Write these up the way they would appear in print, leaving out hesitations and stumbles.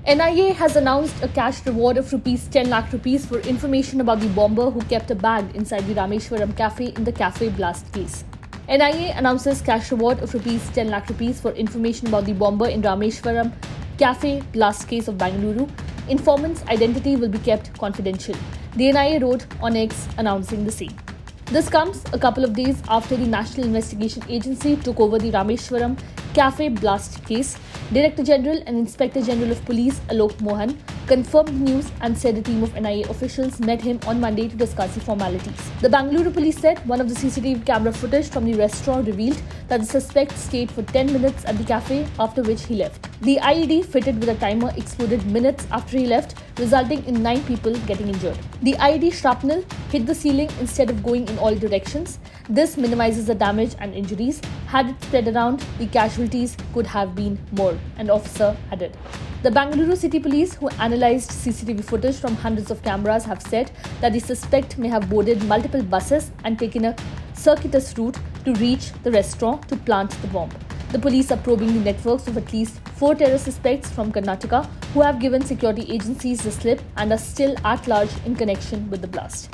NIA has announced a cash reward of rupees 10 lakh rupees for information about the bomber who kept a bag inside the Rameshwaram cafe in the cafe blast case. NIA announces cash reward of rupees 10 lakh rupees for information about the bomber in Rameshwaram cafe blast case of Bangalore. Informant's identity will be kept confidential. The NIA wrote on X announcing the same. This comes a couple of days after the National Investigation Agency took over the Rameshwaram cafe blast case. Director General and Inspector General of Police Alok Mohan confirmed the news and said a team of NIA officials met him on Monday to discuss the formalities. The Bangalore police said one of the CCTV camera footage from the restaurant revealed that the suspect stayed for 10 minutes at the cafe, after which he left. The IED fitted with a timer exploded minutes after he left, resulting in 9 people getting injured. The IED shrapnel hit the ceiling instead of going in all directions. This minimizes the damage and injuries. Had it spread around, the casualties could have been more, an officer added. The Bangalore City Police, who analysed CCTV footage from hundreds of cameras, have said that the suspect may have boarded multiple buses and taken a circuitous route to reach the restaurant to plant the bomb. The police are probing the networks of at least 4 terror suspects from Karnataka who have given security agencies the slip and are still at large in connection with the blast.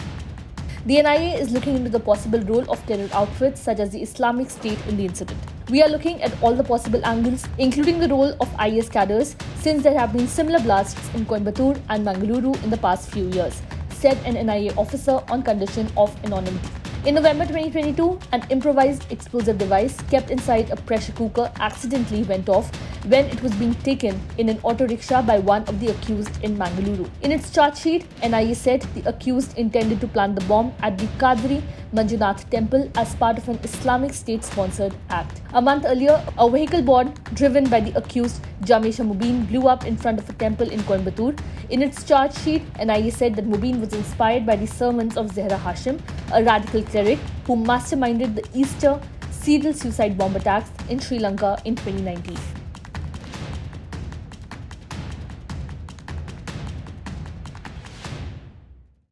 The NIA is looking into the possible role of terror outfits such as the Islamic State in the incident. We are looking at all the possible angles, including the role of IS cadres, since there have been similar blasts in Coimbatore and Mangaluru in the past few years, said an NIA officer on condition of anonymity. In November 2022, an improvised explosive device kept inside a pressure cooker accidentally went off when it was being taken in an auto rickshaw by one of the accused in Mangaluru. In its charge sheet, NIA said the accused intended to plant the bomb at the Kadri Manjunath temple as part of an Islamic State-sponsored act. A month earlier, a vehicle borne driven by the accused Jamesha Mubin blew up in front of a temple in Coimbatore. In its charge sheet, NIA said that Mubin was inspired by the sermons of Zehra Hashim, a radical cleric who masterminded the Easter serial suicide bomb attacks in Sri Lanka in 2019.